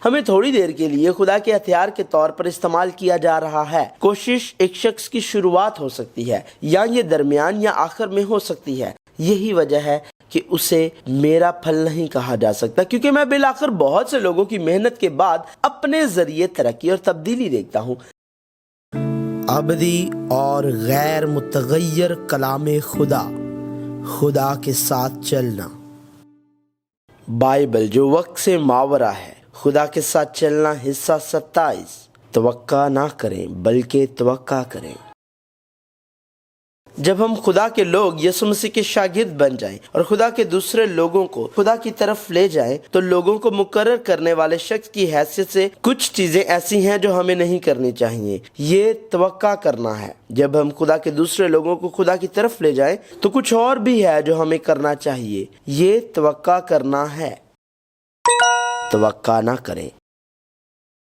ہمیں تھوڑی دیر کے لیے خدا کے ہتھیار کے طور پر استعمال کیا جا رہا ہے۔ کوشش ایک شخص کی شروعات ہو سکتی ہے، یا یہ درمیان یا آخر میں ہو سکتی ہے۔ یہی وجہ ہے کہ اسے میرا پھل نہیں کہا جا سکتا، کیونکہ میں بالآخر بہت سے لوگوں کی محنت کے بعد اپنے ذریعے ترقی اور تبدیلی دیکھتا ہوں۔ ابدی اور غیر متغیر کلام خدا، خدا کے ساتھ چلنا۔ بائبل جو وقت سے ماورا ہے، خدا کے ساتھ چلنا، حصہ 27۔ توقع نہ کریں بلکہ توقع کریں۔ جب ہم خدا کے لوگ یسوع مسیح کے شاگرد بن جائیں اور خدا کے دوسرے لوگوں کو خدا کی طرف لے جائیں، تو لوگوں کو مقرر کرنے والے شخص کی حیثیت سے کچھ چیزیں ایسی ہیں جو ہمیں نہیں کرنی چاہیے۔ یہ توقع کرنا ہے۔ جب ہم خدا کے دوسرے لوگوں کو خدا کی طرف لے جائیں تو کچھ اور بھی ہے جو ہمیں کرنا چاہیے۔ یہ توقع کرنا ہے۔ توقع نہ کریں۔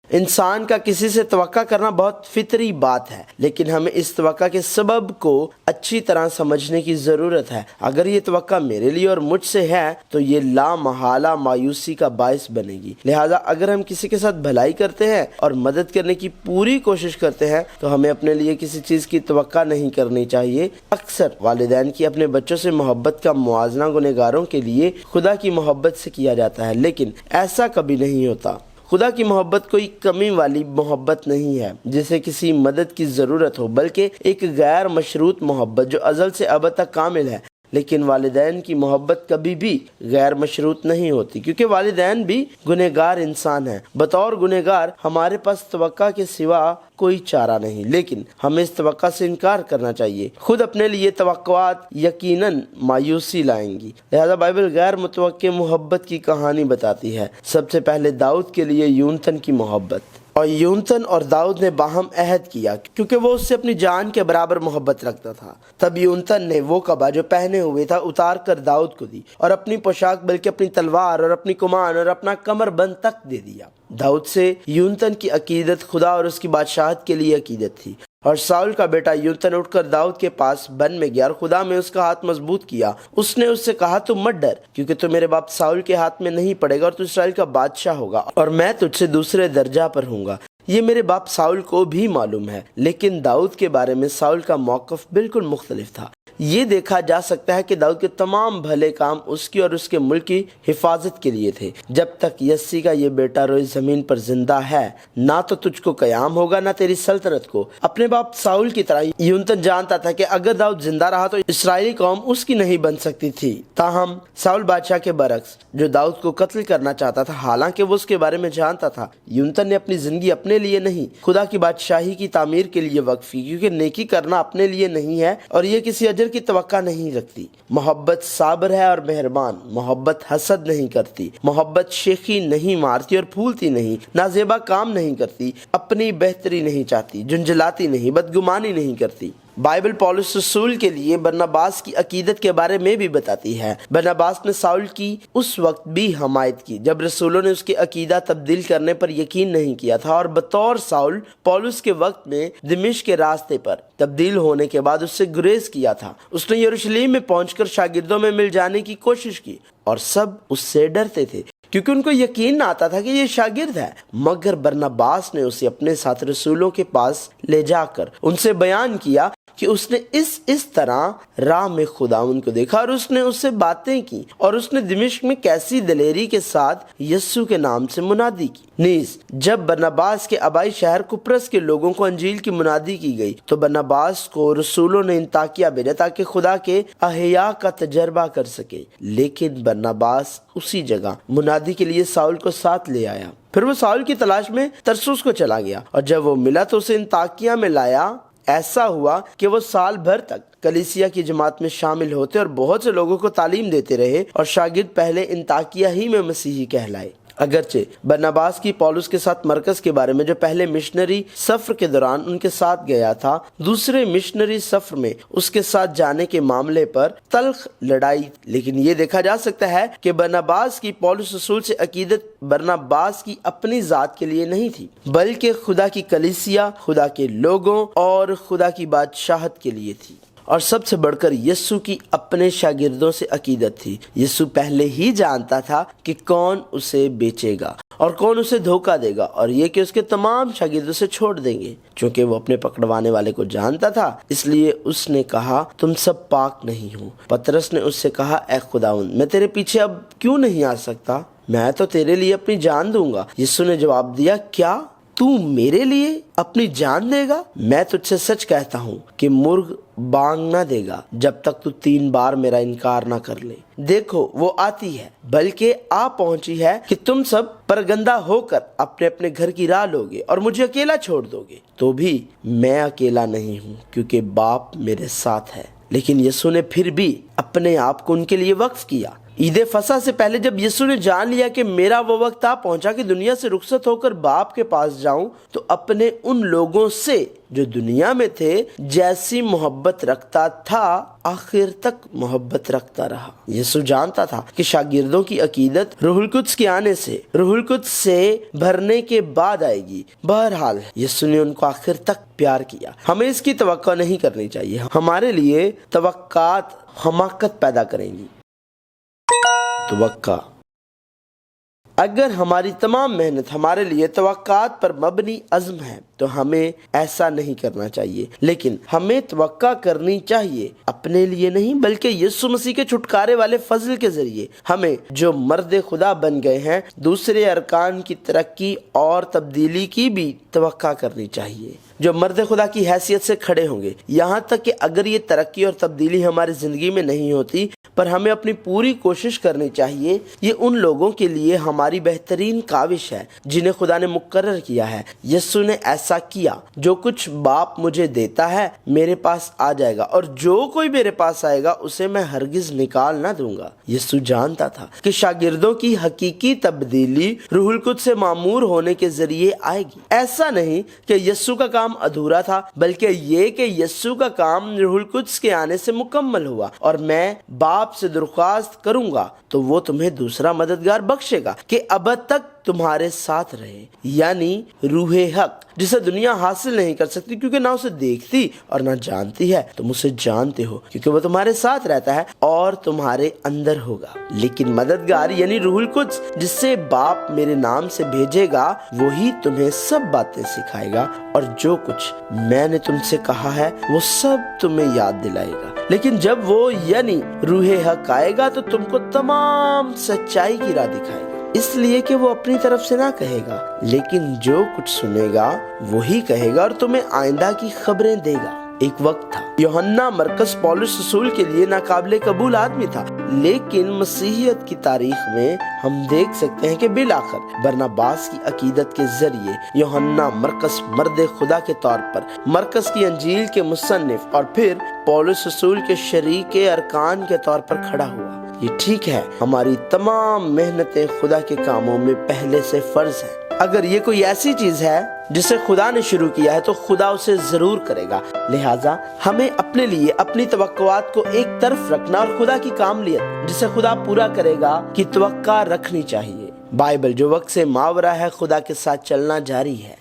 انسان کا کسی سے توقع کرنا بہت فطری بات ہے، لیکن ہمیں اس توقع کے سبب کو اچھی طرح سمجھنے کی ضرورت ہے۔ اگر یہ توقع میرے لیے اور مجھ سے ہے تو یہ لا محالہ مایوسی کا باعث بنے گی۔ لہٰذا اگر ہم کسی کے ساتھ بھلائی کرتے ہیں اور مدد کرنے کی پوری کوشش کرتے ہیں تو ہمیں اپنے لیے کسی چیز کی توقع نہیں کرنی چاہیے۔ اکثر والدین کی اپنے بچوں سے محبت کا موازنہ گنہگاروں کے لیے خدا کی محبت سے کیا جاتا ہے، لیکن ایسا کبھی نہیں ہوتا۔ خدا کی محبت کوئی کمی والی محبت نہیں ہے جسے کسی مدد کی ضرورت ہو، بلکہ ایک غیر مشروط محبت جو ازل سے ابد تک کامل ہے۔ لیکن والدین کی محبت کبھی بھی غیر مشروط نہیں ہوتی، کیونکہ والدین بھی گنہگار انسان ہیں۔ بطور گنہگار ہمارے پاس توقع کے سوا کوئی چارہ نہیں، لیکن ہمیں اس توقع سے انکار کرنا چاہیے۔ خود اپنے لیے توقعات یقیناً مایوسی لائیں گی۔ لہذا بائبل غیر متوقع محبت کی کہانی بتاتی ہے۔ سب سے پہلے داؤد کے لیے یونتن کی محبت، اور یونتن اور داؤد نے باہم عہد کیا کیونکہ وہ اس سے اپنی جان کے برابر محبت رکھتا تھا۔ تب یونتن نے وہ قبا جو پہنے ہوئے تھا اتار کر داؤد کو دی، اور اپنی پوشاک بلکہ اپنی تلوار اور اپنی کمان اور اپنا کمر بند تک دے دیا۔ داؤد سے یونتن کی عقیدت خدا اور اس کی بادشاہت کے لیے عقیدت تھی، اور ساؤل کا بیٹا یونتن اٹھ کر داؤد کے پاس بن میں گیا اور خدا میں اس کا ہاتھ مضبوط کیا۔ اس نے اس سے کہا، تو مت ڈر، کیونکہ تو میرے باپ ساؤل کے ہاتھ میں نہیں پڑے گا، اور تو اسرائیل کا بادشاہ ہوگا، اور میں تجھ سے دوسرے درجہ پر ہوں گا۔ یہ میرے باپ ساؤل کو بھی معلوم ہے، لیکن داؤد کے بارے میں ساؤل کا موقف بالکل مختلف تھا۔ یہ دیکھا جا سکتا ہے کہ داؤد کے تمام بھلے کام اس کی اور اس کے ملک کی حفاظت کے لیے تھے۔ جب تک یسی کا یہ بیٹا روئے زمین پر زندہ ہے، نہ تو تجھ کو قیام ہوگا نہ تیری سلطنت کو۔ اپنے باپ ساؤل کی طرح یونتن جانتا تھا کہ اگر داؤد زندہ رہا تو اسرائیلی قوم اس کی نہیں بن سکتی تھی۔ تاہم ساؤل بادشاہ کے برعکس جو داؤد کو قتل کرنا چاہتا تھا، حالانکہ وہ اس کے بارے میں جانتا تھا، یونتن نے اپنی زندگی اپنے لیے نہیں، خدا کی بادشاہی کی تعمیر کے لیے وقف کی، کیونکہ نیکی کرنا اپنے لیے نہیں ہے اور یہ کسی اجر کی توقع نہیں رکھتی۔ محبت صابر ہے اور مہربان، محبت حسد نہیں کرتی، محبت شیخی نہیں مارتی اور پھولتی نہیں، نازیبا کام نہیں کرتی، اپنی بہتری نہیں چاہتی، جھنجھلاتی نہیں، بدگمانی نہیں کرتی۔ بائبل پولس رسول کے لیے برناباس کی عقیدت کے بارے میں بھی بتاتی ہے۔ برناباس نے ساؤل کی اس وقت بھی حمایت کی جب رسولوں نے اس کے عقیدہ تبدیل کرنے پر یقین نہیں کیا تھا، اور بطور ساؤل پولس کے وقت میں دمشق کے راستے پر تبدیل ہونے کے بعد اس سے گریز کیا تھا۔ اس نے یروشلم میں پہنچ کر شاگردوں میں مل جانے کی کوشش کی، اور سب اس سے ڈرتے تھے کیونکہ ان کو یقین نہ آتا تھا کہ یہ شاگرد ہے۔ مگر برناباس نے اسے اپنے ساتھ رسولوں کے پاس لے جا کر ان سے بیان کیا کہ اس نے اس طرح راہ میں خداوند کو دیکھا، اور اس نے اس سے باتیں کی، اور اس نے دمشق میں کیسی دلیری کے ساتھ یسوع کے نام سے منادی کی۔ نیز جب برناباس کے آبائی شہر قبرس کے لوگوں کو انجیل کی منادی کی گئی تو برناباس کو رسولوں نے انطاکیہ بھیجا تاکہ خدا کے احیا کا تجربہ کر سکے۔ لیکن برناباس اسی جگہ منادی کے لیے ساؤل کو ساتھ لے آیا۔ پھر وہ ساؤل کی تلاش میں ترسوس کو چلا گیا، اور جب وہ ملا تو اسے انطاکیہ میں لایا۔ ایسا ہوا کہ وہ سال بھر تک کلیسیا کی جماعت میں شامل ہوتے اور بہت سے لوگوں کو تعلیم دیتے رہے، اور شاگرد پہلے انطاکیہ ہی میں مسیحی کہلائے۔ اگرچہ برناباس کی پولس کے ساتھ مرکز کے بارے میں جو پہلے مشنری سفر کے دوران ان کے ساتھ گیا تھا، دوسرے مشنری سفر میں اس کے ساتھ جانے کے معاملے پر تلخ لڑائی، لیکن یہ دیکھا جا سکتا ہے کہ برناباس کی پولس رسول سے عقیدت برناباس کی اپنی ذات کے لیے نہیں تھی، بلکہ خدا کی کلیسیا، خدا کے لوگوں اور خدا کی بادشاہت کے لیے تھی۔ اور سب سے بڑھ کر یسوع کی اپنے شاگردوں سے عقیدت تھی۔ یسوع پہلے ہی جانتا تھا کہ کون اسے بیچے گا اور کون اسے دھوکہ دے گا، اور یہ کہ اس کے تمام شاگردوں سے چھوڑ دیں گے۔ چونکہ وہ اپنے پکڑوانے والے کو جانتا تھا، اس لیے اس نے کہا، تم سب پاک نہیں ہو۔ پطرس نے اس سے کہا، اے خداوند، میں تیرے پیچھے اب کیوں نہیں آ سکتا؟ میں تو تیرے لیے اپنی جان دوں گا۔ یسوع نے جواب دیا، کیا تو میرے لیے اپنی جان دے گا؟ میں تجھ سے سچ کہتا ہوں کہ مرغ بانگ نہ دے گا جب تک تو 3 بار میرا انکار نہ کر لے۔ دیکھو وہ آتی ہے، بلکہ آ پہنچی ہے کہ تم سب پرگندہ ہو کر اپنے اپنے گھر کی راہ لوگے اور مجھے اکیلا چھوڑ دو گے۔ تو بھی میں اکیلا نہیں ہوں، کیونکہ باپ میرے ساتھ ہے۔ لیکن یسوع نے پھر بھی اپنے آپ کو ان کے لیے وقف کیا۔ عید فصح سے پہلے جب یسوع نے جان لیا کہ میرا وہ وقت آ پہنچا کہ دنیا سے رخصت ہو کر باپ کے پاس جاؤں، تو اپنے ان لوگوں سے جو دنیا میں تھے جیسی محبت رکھتا تھا آخر تک محبت رکھتا رہا۔ یسوع جانتا تھا کہ شاگردوں کی عقیدت روح القدس کے آنے سے، روح القدس سے بھرنے کے بعد آئے گی۔ بہرحال یسوع نے ان کو آخر تک پیار کیا۔ ہمیں اس کی توقع نہیں کرنی چاہیے، ہمارے لیے توقعات حماقت پیدا کریں گی۔ توقع، اگر ہماری تمام محنت ہمارے لیے توقعات پر مبنی عزم ہے تو ہمیں ایسا نہیں کرنا چاہیے، لیکن ہمیں توقع کرنی چاہیے اپنے لیے نہیں بلکہ یسوع مسیح کے چھٹکارے والے فضل کے ذریعے۔ ہمیں جو مرد خدا بن گئے ہیں دوسرے ارکان کی ترقی اور تبدیلی کی بھی توقع کرنی چاہیے، جو مرد خدا کی حیثیت سے کھڑے ہوں گے۔ یہاں تک کہ اگر یہ ترقی اور تبدیلی ہماری زندگی میں نہیں ہوتی، پر ہمیں اپنی پوری کوشش کرنی چاہیے۔ یہ ان لوگوں کے لیے ہماری بہترین کاوش ہے جنہیں خدا نے مقرر کیا ہے۔ یسوع نے ایسا کیا، جو کچھ باپ مجھے دیتا ہے میرے پاس آ جائے گا، اور جو کوئی میرے پاس آئے گا اسے میں ہرگز نکال نہ دوں گا۔ یسوع جانتا تھا کہ شاگردوں کی حقیقی تبدیلی روح القدس سے معمور ہونے کے ذریعے آئے گی۔ ایسا نہیں کہ یسوع کا کام ادھورا تھا، بلکہ یہ کہ یسوع کا کام روح القدس کے آنے سے مکمل ہوا، اور میں باپ سے درخواست کروں گا تو وہ تمہیں دوسرا مددگار بخشے گا کہ ابد تک تمہارے ساتھ رہے، یعنی روح حق، جسے دنیا حاصل نہیں کر سکتی کیونکہ نہ اسے دیکھتی اور نہ جانتی ہے۔ تم اسے جانتے ہو کیونکہ وہ تمہارے ساتھ رہتا ہے اور تمہارے اندر ہوگا۔ لیکن مددگار یعنی روح القدس جسے باپ میرے نام سے بھیجے گا، وہی تمہیں سب باتیں سکھائے گا اور جو کچھ میں نے تم سے کہا ہے وہ سب تمہیں یاد دلائے گا۔ لیکن جب وہ یعنی روح حق آئے گا تو تم کو تمام سچائی کی راہ دکھائے گا، اس لیے کہ وہ اپنی طرف سے نہ کہے گا، لیکن جو کچھ سنے گا وہی کہے گا اور تمہیں آئندہ کی خبریں دے گا۔ ایک وقت تھا یوحنا مرکز پولس رسول کے لیے ناقابل قبول آدمی تھا، لیکن مسیحیت کی تاریخ میں ہم دیکھ سکتے ہیں کہ بالآخر برناباس کی عقیدت کے ذریعے یوحنا مرکز مرد خدا کے طور پر، مرکز کی انجیل کے مصنف اور پھر پولس رسول کے شریک ارکان کے طور پر کھڑا ہوا۔ یہ ٹھیک ہے، ہماری تمام محنتیں خدا کے کاموں میں پہلے سے فرض ہیں۔ اگر یہ کوئی ایسی چیز ہے جسے خدا نے شروع کیا ہے تو خدا اسے ضرور کرے گا، لہٰذا ہمیں اپنے لیے اپنی توقعات کو ایک طرف رکھنا اور خدا کی کاملیت جسے خدا پورا کرے گا کی توقع رکھنی چاہیے۔ بائبل جو وقت سے ماورا ہے خدا کے ساتھ چلنا جاری ہے۔